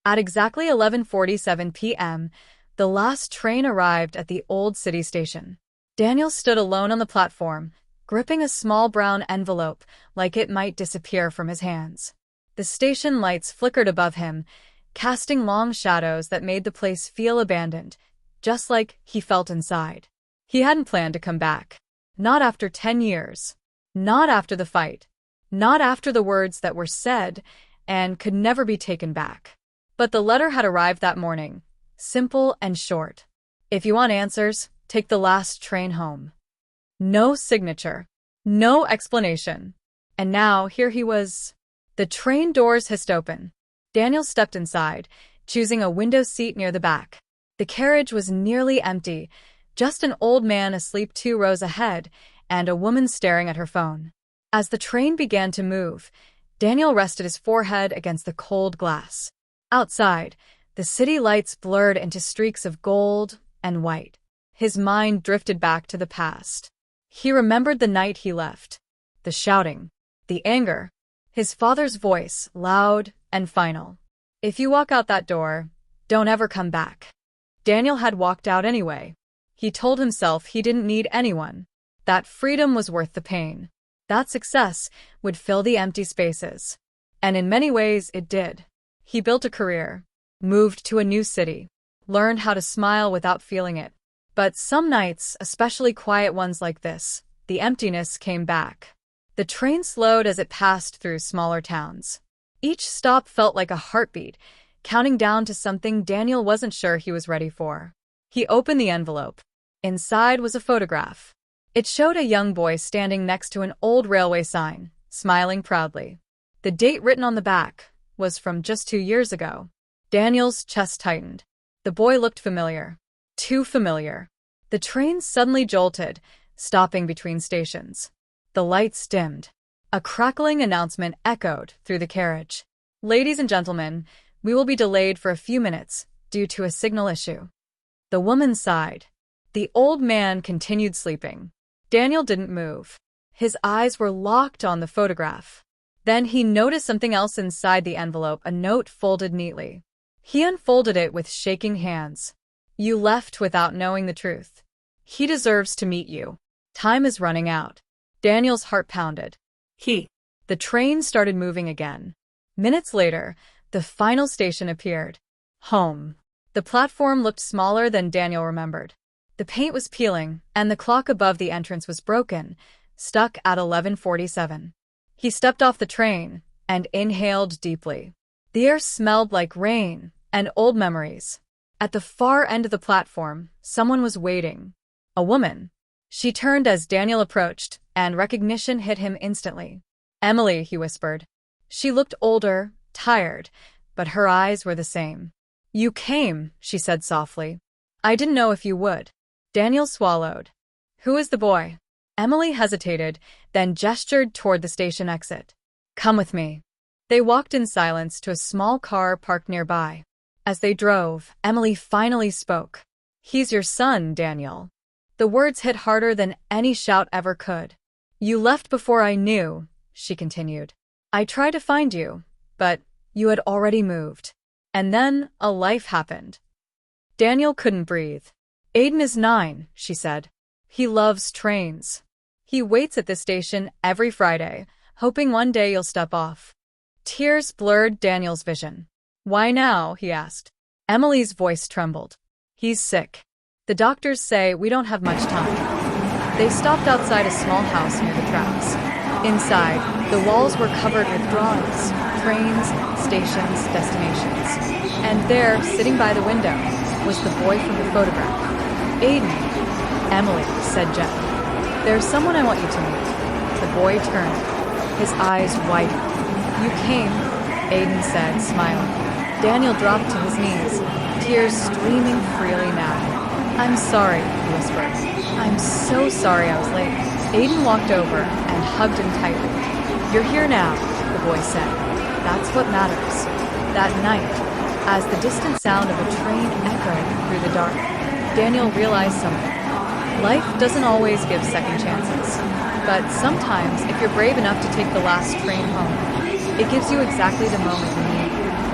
At exactly 11:47 p.m., the last train arrived at the old city station. Daniel stood alone on the platform, gripping a small brown envelope like it might disappear from his hands. The station lights flickered above him, casting long shadows that made the place feel abandoned, just like he felt inside. He hadn't planned to come back. Not after 10 years. Not after the fight. Not after the words that were said and could never be taken back. But the letter had arrived that morning, simple and short. If you want answers, take the last train home. No signature. No explanation. And now, here he was. The train doors hissed open. Daniel stepped inside, choosing a window seat near the back. The carriage was nearly empty, just an old man asleep 2 rows ahead and a woman staring at her phone. As the train began to move, Daniel rested his forehead against the cold glass. Outside, the city lights blurred into streaks of gold and white. His mind drifted back to the past. He remembered the night he left. The shouting. The anger. His father's voice, loud and final. If you walk out that door, don't ever come back. Daniel had walked out anyway. He told himself he didn't need anyone. That freedom was worth the pain. That success would fill the empty spaces. And in many ways, it did. He built a career, moved to a new city, learned how to smile without feeling it. But some nights, especially quiet ones like this, the emptiness came back. The train slowed as it passed through smaller towns. Each stop felt like a heartbeat, counting down to something Daniel wasn't sure he was ready for. He opened the envelope. Inside was a photograph. It showed a young boy standing next to an old railway sign, smiling proudly. The date written on the back was from just 2 years ago. Daniel's chest tightened. The boy looked familiar. Too familiar. The train suddenly jolted, stopping between stations. The lights dimmed. A crackling announcement echoed through the carriage. Ladies and gentlemen, we will be delayed for a few minutes due to a signal issue. The woman sighed. The old man continued sleeping. Daniel didn't move. His eyes were locked on the photograph. Then he noticed something else inside the envelope, a note folded neatly. He unfolded it with shaking hands. You left without knowing the truth. He deserves to meet you. Time is running out. Daniel's heart pounded. The train started moving again. Minutes later, the final station appeared. Home. The platform looked smaller than Daniel remembered. The paint was peeling, and the clock above the entrance was broken, stuck at 11:47. He stepped off the train and inhaled deeply. The air smelled like rain and old memories. At the far end of the platform, someone was waiting. A woman. She turned as Daniel approached, and recognition hit him instantly. Emily, he whispered. She looked older, tired, but her eyes were the same. You came, she said softly. I didn't know if you would. Daniel swallowed. Who is the boy? Emily hesitated, then gestured toward the station exit. Come with me. They walked in silence to a small car parked nearby. As they drove, Emily finally spoke. He's your son, Daniel. The words hit harder than any shout ever could. You left before I knew, she continued. I tried to find you, but you had already moved. And then a life happened. Daniel couldn't breathe. Aiden is 9, she said. He loves trains. He waits at this station every Friday, hoping one day you'll step off. Tears blurred Daniel's vision. Why now? He asked. Emily's voice trembled. He's sick. The doctors say we don't have much time. They stopped outside a small house near the tracks. Inside, the walls were covered with drawings, trains, stations, destinations. And there, sitting by the window, was the boy from the photograph. Aiden, Emily said gently. There's someone I want you to meet. The boy turned. His eyes widened. You came, Aiden said, smiling. Daniel dropped to his knees, tears streaming freely now. I'm sorry, he whispered. I'm so sorry I was late. Aiden walked over and hugged him tightly. You're here now, the boy said. That's what matters. That night, as the distant sound of a train echoed through the dark, Daniel realized something. Life doesn't always give second chances. But sometimes, if you're brave enough to take the last train home, it gives you exactly the moment you need.